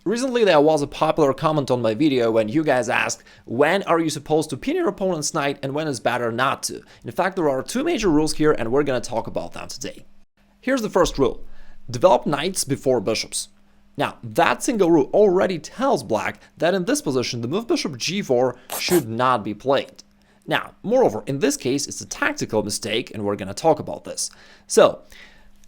Recently there was a popular comment on my video when you guys asked when are you supposed to pin your opponent's knight and when is better not to. In fact, there are two major rules here and we're gonna talk about them today. Here's the first rule. Develop knights before bishops. Now, that single rule already tells black that in this position the move bishop g4 should not be played. Now, moreover, in this case it's a tactical mistake and we're gonna talk about this. So,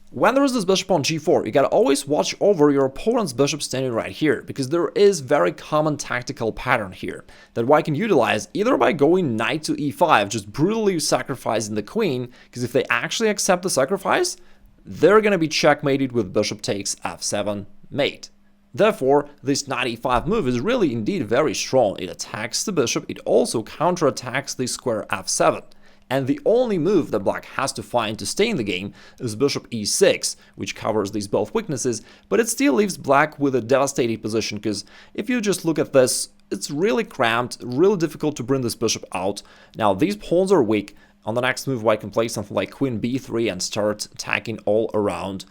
when there is this bishop on g4, you gotta always watch over your opponent's bishop standing right here, because there is very common tactical pattern here that white can utilize either by going knight to e5, just brutally sacrificing the queen, because if they actually accept the sacrifice, they're gonna be checkmated with bishop takes f7 mate. Therefore, this knight e5 move is really indeed very strong. It attacks the bishop, it also counterattacks the square f7. And the only move that black has to find to stay in the game is bishop e6, which covers these both weaknesses, but it still leaves black with a devastating position, because if you just look at this, it's really cramped, really difficult to bring this bishop out. Now, these pawns are weak. On the next move, white can play something like queen b3 and start attacking all around.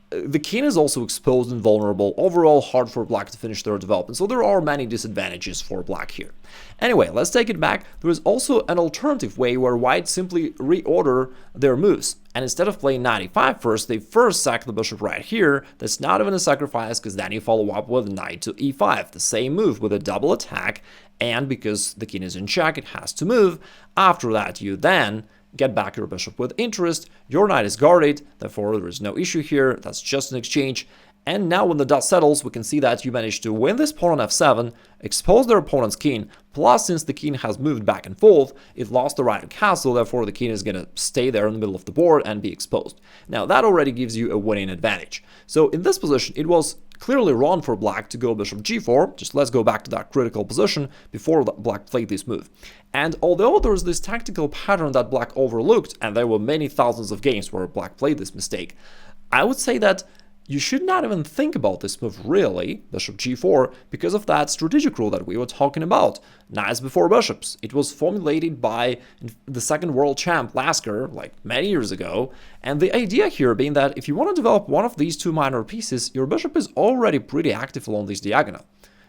The king is also exposed and vulnerable, overall hard for black to finish their development, so there are many disadvantages for black here. Anyway, let's take it back. There is also an alternative way where white simply reorder their moves, and instead of playing knight e5 first, they first sack the bishop right here. That's not even a sacrifice, because then you follow up with knight to e5, the same move with a double attack, and because the king is in check, it has to move. After that, you then get back your bishop with interest, your knight is guarded, therefore there is no issue here, that's just an exchange. And now when the dust settles, we can see that you managed to win this pawn on f7, expose their opponent's king, plus since the king has moved back and forth, it lost the right to castle, therefore the king is going to stay there in the middle of the board and be exposed. Now that already gives you a winning advantage. So in this position, it was clearly wrong for black to go bishop g4, just let's go back to that critical position before black played this move. And although there was this tactical pattern that black overlooked, and there were many thousands of games where black played this mistake, I would say that you should not even think about this move really, bishop g4, because of that strategic rule that we were talking about, knights before bishops. It was formulated by the second world champ Lasker, like many years ago, and the idea here being that if you want to develop one of these two minor pieces, your bishop is already pretty active along this diagonal.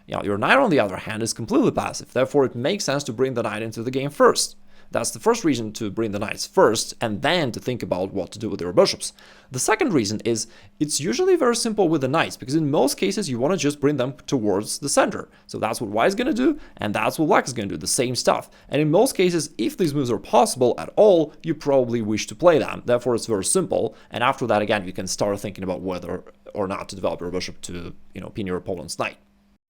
Now, your knight, on the other hand, is completely passive, therefore it makes sense to bring the knight into the game first. That's the first reason to bring the knights first, and then to think about what to do with your bishops. The second reason is it's usually very simple with the knights, because in most cases you want to just bring them towards the center. So that's what white is going to do, and that's what black is going to do, the same stuff. And in most cases, if these moves are possible at all, you probably wish to play them. Therefore, it's very simple, and after that, again, you can start thinking about whether or not to develop your bishop to, pin your opponent's knight.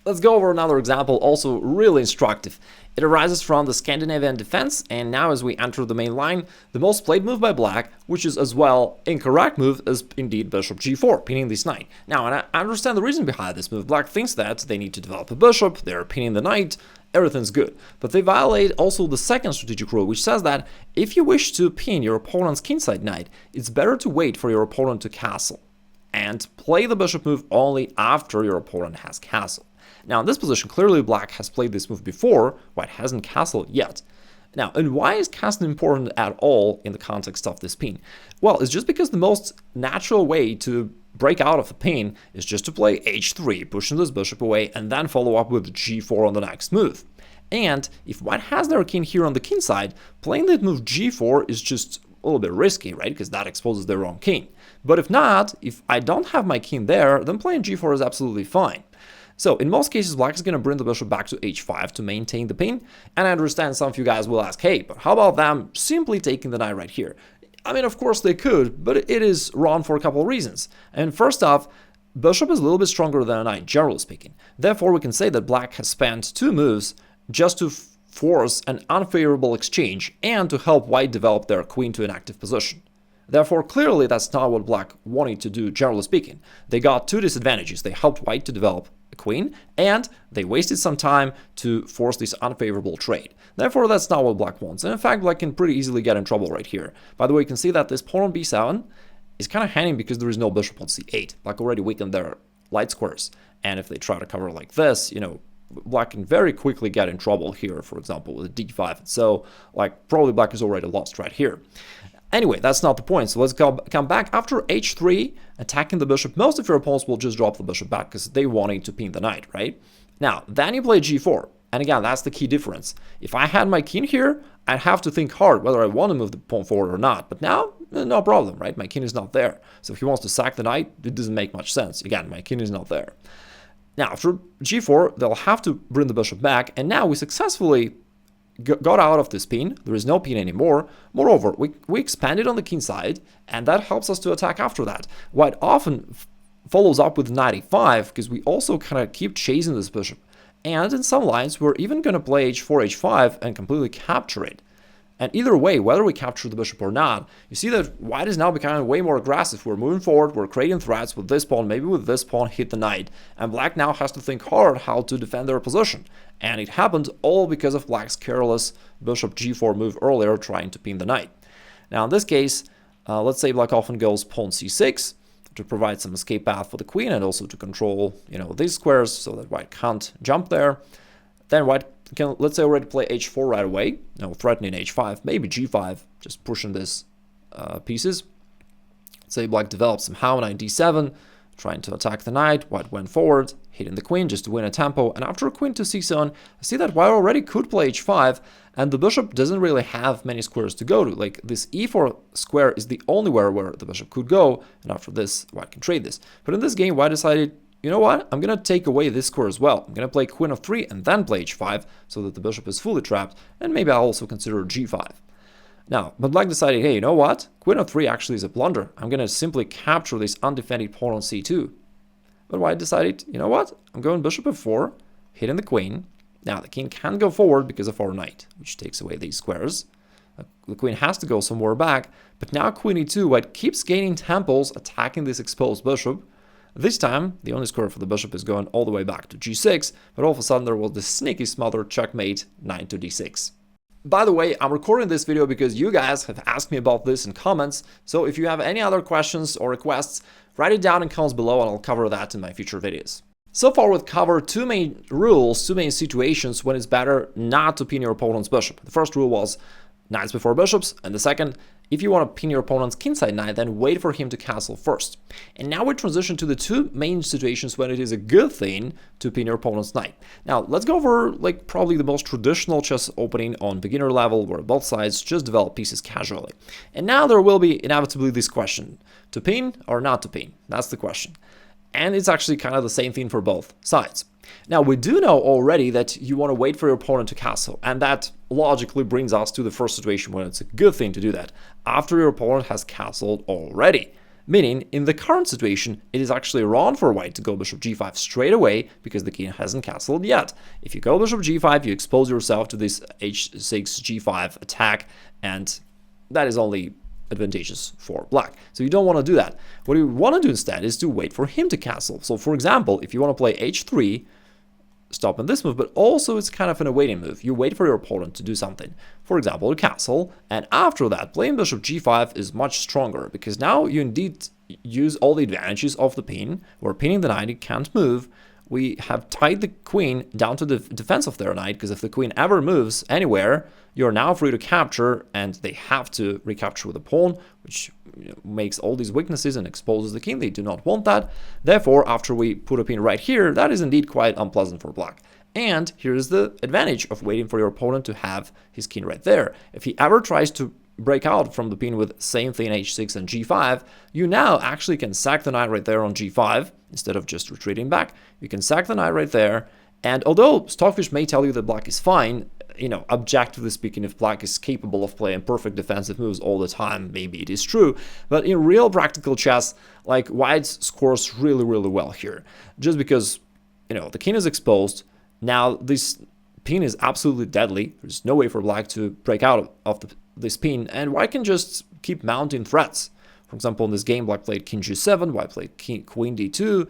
Let's go over another example, also really instructive. It arises from the Scandinavian defense, and now as we enter the main line, the most played move by black, which is as well incorrect move, is indeed bishop g4, pinning this knight. Now, and I understand the reason behind this move. Black thinks that they need to develop a bishop, they're pinning the knight, everything's good. But they violate also the second strategic rule, which says that if you wish to pin your opponent's kingside knight, it's better to wait for your opponent to castle, and play the bishop move only after your opponent has castled. Now, in this position, clearly black has played this move before, white hasn't castled yet. Now, and why is castling important at all in the context of this pin? Well, it's just because the most natural way to break out of a pin is just to play h3, pushing this bishop away, and then follow up with g4 on the next move. And if white has their king here on the king side, playing that move g4 is just a little bit risky, right? Because that exposes their own king. But if not, if I don't have my king there, then playing g4 is absolutely fine. So in most cases, black is going to bring the bishop back to h5 to maintain the pin. And I understand some of you guys will ask, hey, but how about them simply taking the knight right here? I mean, of course they could, but it is wrong for a couple of reasons. And first off, bishop is a little bit stronger than a knight, generally speaking. Therefore, we can say that black has spent two moves just to force an unfavorable exchange and to help white develop their queen to an active position. Therefore, clearly that's not what black wanted to do, generally speaking. They got two disadvantages. They helped white to develop a queen, and they wasted some time to force this unfavorable trade. Therefore, that's not what black wants. And in fact, black can pretty easily get in trouble right here. By the way, you can see that this pawn on b7 is kind of hanging because there is no bishop on c8. Black already weakened their light squares. And if they try to cover like this, black can very quickly get in trouble here, for example, with d5. So, probably black is already lost right here. Anyway, that's not the point. So let's come back. After h3, attacking the bishop, most of your opponents will just drop the bishop back because they wanting to pin the knight, right? Now, then you play g4. And again, that's the key difference. If I had my king here, I'd have to think hard whether I want to move the pawn forward or not. But now, no problem, right? My king is not there. So if he wants to sack the knight, it doesn't make much sense. Again, my king is not there. Now, after g4, they'll have to bring the bishop back. And now we successfully got out of this pin. There is no pin anymore. Moreover, we expanded on the king side, and that helps us to attack after that. White often follows up with knight e5, because we also kind of keep chasing this bishop. And in some lines, we're even going to play h4, h5, and completely capture it. And either way, whether we capture the bishop or not, you see that white is now becoming way more aggressive. We're moving forward, we're creating threats with this pawn, maybe with this pawn, hit the knight. And black now has to think hard how to defend their position. And it happened all because of black's careless bishop g4 move earlier, trying to pin the knight. Now in this case, let's say black often goes pawn c6 to provide some escape path for the queen and also to control, these squares so that white can't jump there. Then white can, let's say, already play h4 right away, threatening h5, maybe g5, just pushing this pieces. Let's say black develops somehow, knight d7, trying to attack the knight. White went forward, hitting the queen just to win a tempo. And after queen to c7, I see that white already could play h5, and the bishop doesn't really have many squares to go to. Like this e4 square is the only where the bishop could go, and after this, white can trade this. But in this game, white decided, you know what, I'm going to take away this square as well. I'm going to play queen of 3 and then play h5 so that the bishop is fully trapped, and maybe I'll also consider g5. Now, but black decided, hey, you know what, queen of 3 actually is a blunder. I'm going to simply capture this undefended pawn on c2. But white decided, you know what, I'm going bishop f4, hitting the queen. Now, the king can't go forward because of our knight, which takes away these squares. The queen has to go somewhere back, but now queen e2, white keeps gaining tempos, attacking this exposed bishop. This time, the only square for the bishop is going all the way back to g6, but all of a sudden there was this sneaky smothered checkmate, knight to d6. By the way, I'm recording this video because you guys have asked me about this in comments, so if you have any other questions or requests, write it down in comments below and I'll cover that in my future videos. So far we've covered two main rules, two main situations when it's better not to pin your opponent's bishop. The first rule was knights before bishops, and the second, if you want to pin your opponent's kingside knight, then wait for him to castle first. And now we transition to the two main situations when it is a good thing to pin your opponent's knight. Now, let's go over probably the most traditional chess opening on beginner level, where both sides just develop pieces casually. And now there will be inevitably this question, to pin or not to pin? That's the question. And it's actually kind of the same thing for both sides. Now, we do know already that you want to wait for your opponent to castle, and that logically brings us to the first situation when it's a good thing to do that, after your opponent has castled already. Meaning, in the current situation, it is actually wrong for white to go bishop g5 straight away because the king hasn't castled yet. If you go bishop g5, you expose yourself to this h6 g5 attack, and that is only advantageous for black. So you don't want to do that. What you want to do instead is to wait for him to castle. So for example, if you want to play h3, stop in this move, but also it's kind of an awaiting move. You wait for your opponent to do something. For example, to castle, and after that, playing bishop g5 is much stronger because now you indeed use all the advantages of the pin. We're pinning the knight, it can't move. We have tied the queen down to the defense of their knight, because if the queen ever moves anywhere, you're now free to capture, and they have to recapture with a pawn, which makes all these weaknesses and exposes the king. They do not want that. Therefore, after we put a pin right here, that is indeed quite unpleasant for black. And here's the advantage of waiting for your opponent to have his king right there. If he ever tries to break out from the pin with same thing h6 and g5, you now actually can sack the knight right there on g5 instead of just retreating back. You can sack the knight right there, and although Stockfish may tell you that black is fine, objectively speaking, if black is capable of playing perfect defensive moves all the time, maybe it is true, but in real practical chess, white scores really, really well here, just because the king is exposed. Now this pin is absolutely deadly. There's no way for black to break out of this pin, and white can just keep mounting threats. For example, in this game, black played king g7, white played queen d2,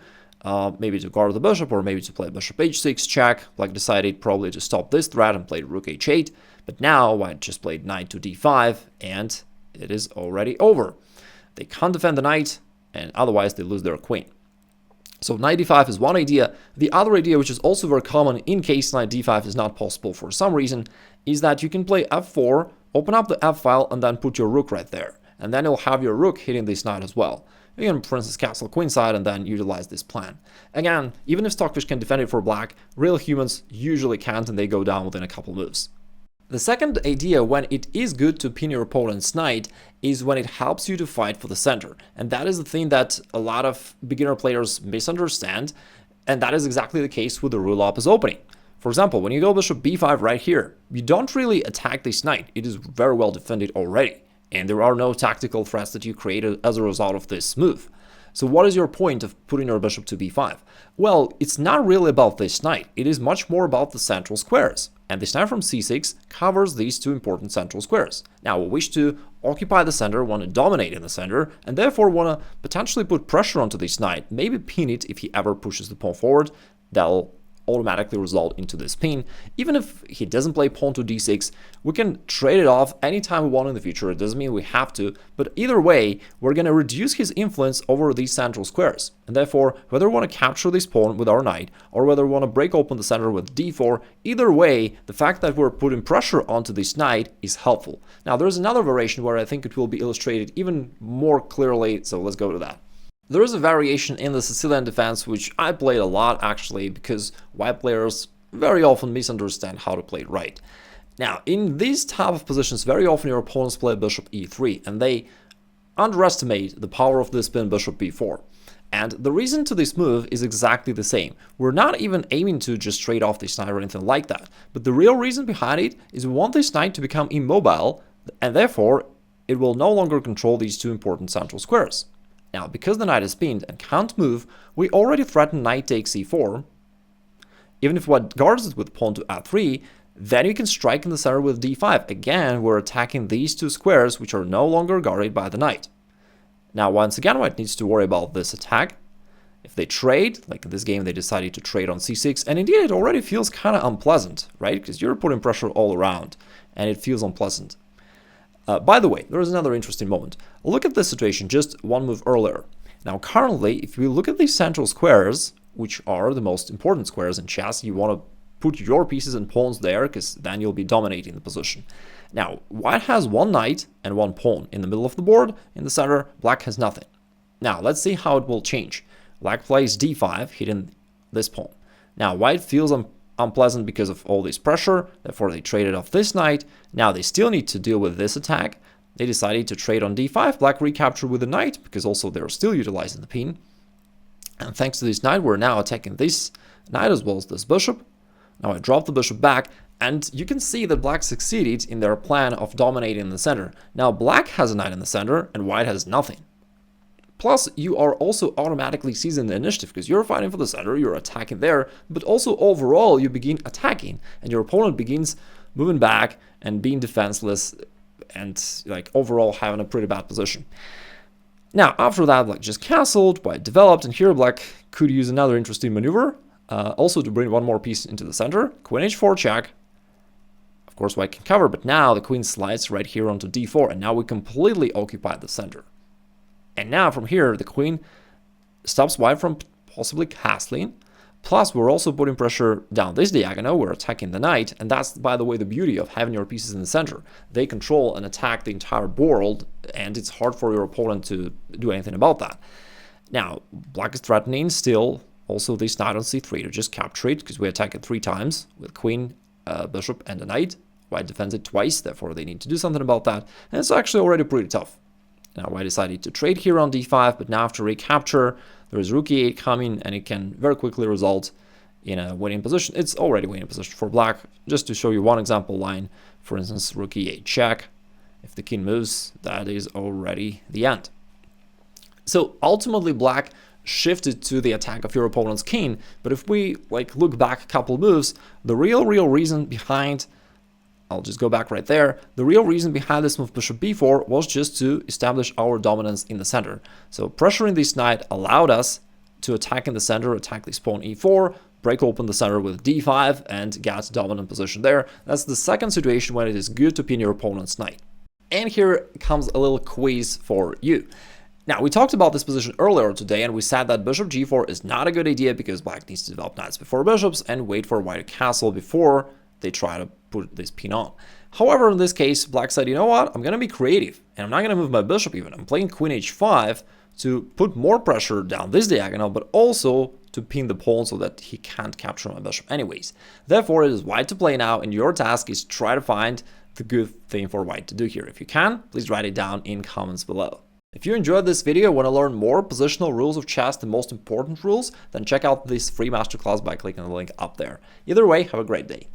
maybe to guard the bishop, or maybe to play bishop h6 check. Black decided probably to stop this threat and played rook h8, but now white just played knight to d5, and it is already over. They can't defend the knight, and otherwise they lose their queen. So knight d5 is one idea. The other idea, which is also very common in case knight d5 is not possible for some reason, is that you can play f4, open up the f file, and then put your rook right there. and then you'll have your rook hitting this knight as well. You can, for instance, castle queenside and then utilize this plan. Again, even if Stockfish can defend it for black, real humans usually can't and they go down within a couple moves. The second idea when it is good to pin your opponent's knight is when it helps you to fight for the center. And that is the thing that a lot of beginner players misunderstand, and that is exactly the case with the rule opposite opening. For example, when you go bishop b5 right here, you don't really attack this knight. It is very well defended already, and there are no tactical threats that you create as a result of this move. So what is your point of putting your bishop to b5? Well, it's not really about this knight. It is much more about the central squares. And this knight from c6 covers these two important central squares. Now, we wish to occupy the center, want to dominate in the center, and therefore want to potentially put pressure onto this knight, maybe pin it if he ever pushes the pawn forward. That'll automatically result into this pin. Even if he doesn't play pawn to d6, we can trade it off anytime we want in the future. It doesn't mean we have to, but either way, we're going to reduce his influence over these central squares. And therefore, whether we want to capture this pawn with our knight, or whether we want to break open the center with d4, either way, the fact that we're putting pressure onto this knight is helpful. Now, there's another variation where I think it will be illustrated even more clearly, so let's go to that. There is a variation in the Sicilian defense which I played a lot actually because white players very often misunderstand how to play it right. Now, in these type of positions, very often your opponents play bishop e3 and they underestimate the power of this pin bishop b4. And the reason to this move is exactly the same. We're not even aiming to just trade off this knight or anything like that. But the real reason behind it is we want this knight to become immobile and therefore it will no longer control these two important central squares. Now, because the knight is pinned and can't move, we already threaten knight takes e4. Even if white guards it with pawn to a3, then you can strike in the center with d5. Again, we're attacking these two squares, which are no longer guarded by the knight. Now, once again, white needs to worry about this attack. If they trade, like in this game, they decided to trade on c6, and indeed it already feels kind of unpleasant, right? Because you're putting pressure all around, and it feels unpleasant. By the way, there is another interesting moment. Look at this situation just one move earlier. Now, currently, if we look at these central squares, which are the most important squares in chess, you want to put your pieces and pawns there, because then you'll be dominating the position. Now, white has one knight and one pawn in the middle of the board. In the center, black has nothing. Now, let's see how it will change. Black plays d5, hitting this pawn. Now, white feels unpleasant because of all this pressure, therefore they traded off this knight. Now they still need to deal with this attack. They decided to trade on d5, black recaptured with the knight, because also they're still utilizing the pin. And thanks to this knight, we're now attacking this knight as well as this bishop. Now I drop the bishop back, and you can see that black succeeded in their plan of dominating the center. Now black has a knight in the center, and white has nothing. Plus, you are also automatically seizing the initiative because you're fighting for the center, you're attacking there, but also overall you begin attacking and your opponent begins moving back and being defenseless and like overall having a pretty bad position. Now, after that, black just castled, white developed, and here black could use another interesting maneuver, also to bring one more piece into the center. Queen h4 check. Of course, white can cover, but now the queen slides right here onto d4, and now we completely occupy the center. And now from here, the queen stops white from possibly castling. Plus, we're also putting pressure down this diagonal. We're attacking the knight. And that's, by the way, the beauty of having your pieces in the center. They control and attack the entire board, and it's hard for your opponent to do anything about that. Now, black is threatening still also this knight on c3 to just capture it, because we attack it 3 times with queen, bishop, and a knight. White defends it twice, therefore they need to do something about that. And it's actually already pretty tough. Now white decided to trade here on d5, but now after recapture, there is rook e8 coming, and it can very quickly result in a winning position. It's already winning position for black. Just to show you one example line, for instance, rook e8 check. If the king moves, that is already the end. So ultimately, black shifted to the attack of your opponent's king, but if we look back a couple moves, the real reason behind, I'll just go back right there. The real reason behind this move bishop b4 was just to establish our dominance in the center. So pressuring this knight allowed us to attack in the center, attack this pawn e4, break open the center with d5, and get dominant position there. That's the second situation when it is good to pin your opponent's knight. And here comes a little quiz for you. Now, we talked about this position earlier today, and we said that bishop g4 is not a good idea because black needs to develop knights before bishops and wait for white to castle before they try to put this pin on. However, in this case, black said, you know what, I'm going to be creative, and I'm not going to move my bishop even. I'm playing queen h5 to put more pressure down this diagonal, but also to pin the pawn so that he can't capture my bishop anyways. Therefore, it is white to play now, and your task is try to find the good thing for white to do here. If you can, please write it down in comments below. If you enjoyed this video and want to learn more positional rules of chess, the most important rules, then check out this free masterclass by clicking the link up there. Either way, have a great day.